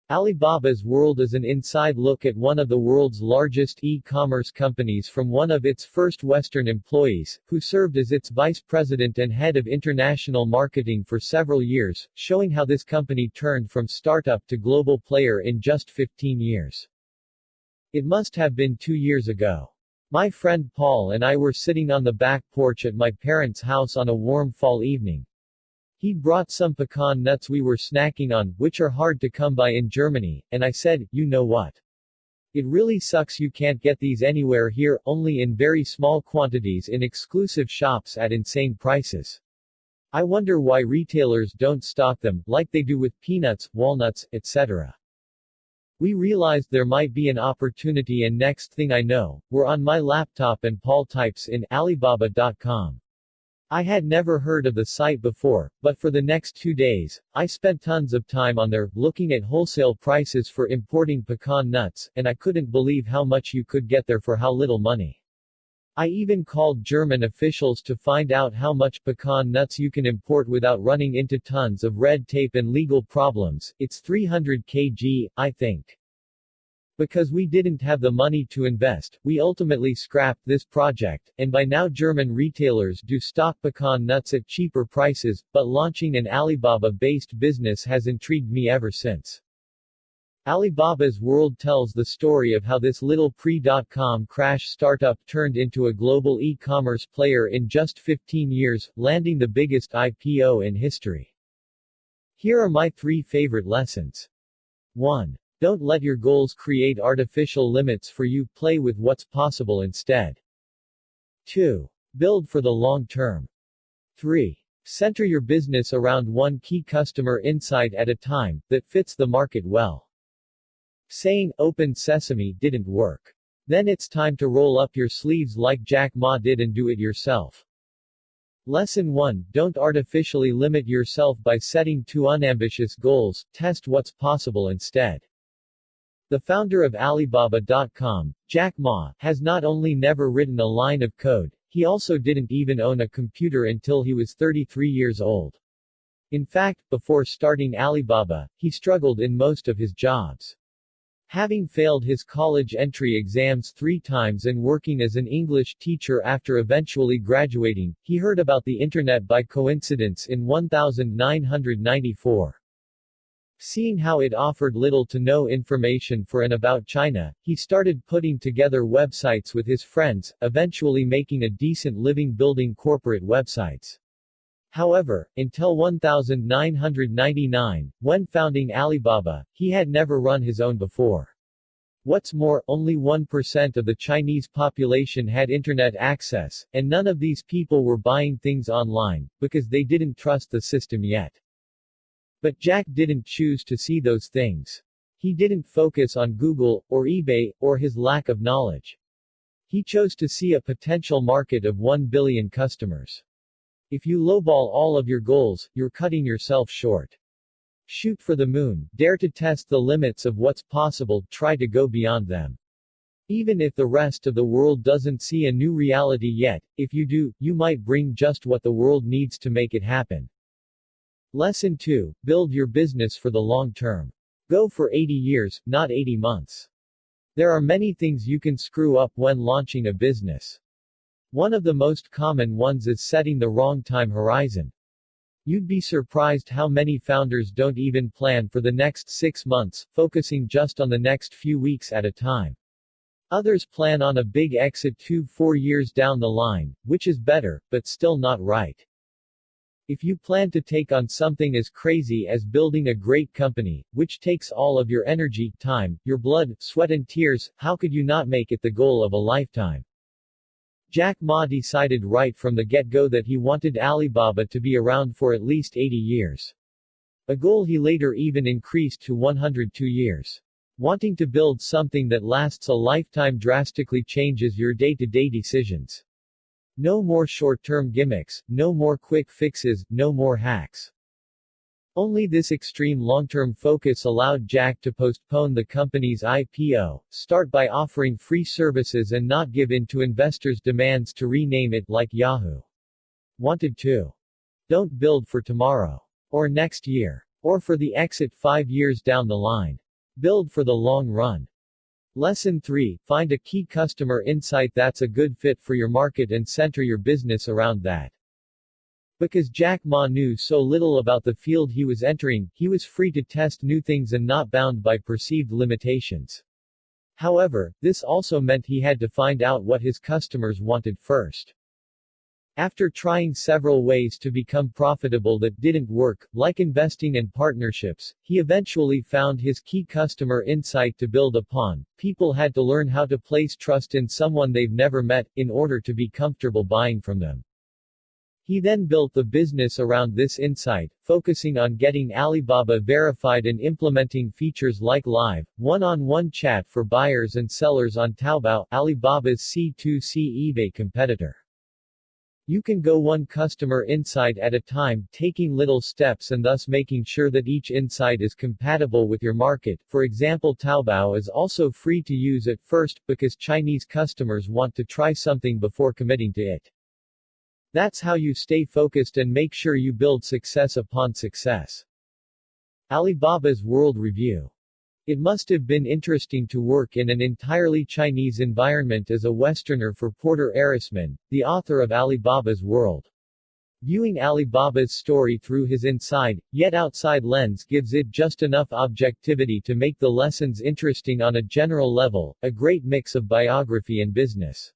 Alibaba's World is an inside look at one of the world's largest e-commerce companies from one of its first Western employees, who served as its vice president and head of international marketing for several years, showing how this company turned from startup to global player in just 15 years. It must have been 2 years ago. My friend Paul and I were sitting on the back porch at my parents' house on a warm fall evening. He'd brought some pecan nuts we were snacking on, which are hard to come by in Germany, and I said, "You know what? It really sucks you can't get these anywhere here, only in very small quantities in exclusive shops at insane prices. I wonder why retailers don't stock them, like they do with peanuts, walnuts, etc." We realized there might be an opportunity, and next thing I know, we're on my laptop and Paul types in Alibaba.com. I had never heard of the site before, but for the next 2 days, I spent tons of time on there, looking at wholesale prices for importing pecan nuts, and I couldn't believe how much you could get there for how little money. I even called German officials to find out how much pecan nuts you can import without running into tons of red tape and legal problems. It's 300 kg, I think. Because we didn't have the money to invest, we ultimately scrapped this project, and by now German retailers do stock pecan nuts at cheaper prices, but launching an Alibaba-based business has intrigued me ever since. Alibaba's World tells the story of how this little pre-dot-com crash startup turned into a global e-commerce player in just 15 years, landing the biggest IPO in history. Here are my 3 favorite lessons. 1. Don't let your goals create artificial limits for you, play with what's possible instead. 2. Build for the long term. 3. Center your business around one key customer insight at a time, that fits the market well. Saying, "Open sesame," didn't work. Then it's time to roll up your sleeves like Jack Ma did and do it yourself. Lesson 1. Don't artificially limit yourself by setting too unambitious goals, test what's possible instead. The founder of Alibaba.com, Jack Ma, has not only never written a line of code, he also didn't even own a computer until he was 33 years old. In fact, before starting Alibaba, he struggled in most of his jobs. Having failed his college entry exams 3 times and working as an English teacher after eventually graduating, he heard about the internet by coincidence in 1994. Seeing how it offered little to no information for and about China, he started putting together websites with his friends, eventually making a decent living building corporate websites. However, until 1999, when founding Alibaba, he had never run his own before. What's more, only 1% of the Chinese population had internet access, and none of these people were buying things online, because they didn't trust the system yet. But Jack didn't choose to see those things. He didn't focus on Google, or eBay, or his lack of knowledge. He chose to see a potential market of 1 billion customers. If you lowball all of your goals, you're cutting yourself short. Shoot for the moon, dare to test the limits of what's possible, try to go beyond them. Even if the rest of the world doesn't see a new reality yet, if you do, you might bring just what the world needs to make it happen. Lesson 2. Build your business for the long term. Go for 80 years, not 80 months. There are many things you can screw up when launching a business. One of the most common ones is setting the wrong time horizon. You'd be surprised how many founders don't even plan for the next 6 months, focusing just on the next few weeks at a time. Others plan on a big exit 2-4 years down the line, which is better, but still not right. If you plan to take on something as crazy as building a great company, which takes all of your energy, time, your blood, sweat and tears, how could you not make it the goal of a lifetime? Jack Ma decided right from the get-go that he wanted Alibaba to be around for at least 80 years. A goal he later even increased to 102 years. Wanting to build something that lasts a lifetime drastically changes your day-to-day decisions. No more short-term gimmicks, no more quick fixes, no more hacks. Only this extreme long-term focus allowed Jack to postpone the company's IPO, start by offering free services and not give in to investors' demands to rename it like Yahoo wanted to. Don't build for tomorrow. Or next year. Or for the exit 5 years down the line. Build for the long run. Lesson 3. Find a key customer insight that's a good fit for your market and center your business around that. Because Jack Ma knew so little about the field he was entering, he was free to test new things and not bound by perceived limitations. However, this also meant he had to find out what his customers wanted first. After trying several ways to become profitable that didn't work, like investing and partnerships, he eventually found his key customer insight to build upon. People had to learn how to place trust in someone they've never met, in order to be comfortable buying from them. He then built the business around this insight, focusing on getting Alibaba verified and implementing features like live, one-on-one chat for buyers and sellers on Taobao, Alibaba's C2C eBay competitor. You can go one customer insight at a time, taking little steps and thus making sure that each insight is compatible with your market. For example, Taobao is also free to use at first, because Chinese customers want to try something before committing to it. That's how you stay focused and make sure you build success upon success. Alibaba's World Review. It must have been interesting to work in an entirely Chinese environment as a Westerner for Porter Ehresmann, the author of Alibaba's World. Viewing Alibaba's story through his inside, yet outside lens gives it just enough objectivity to make the lessons interesting on a general level, a great mix of biography and business.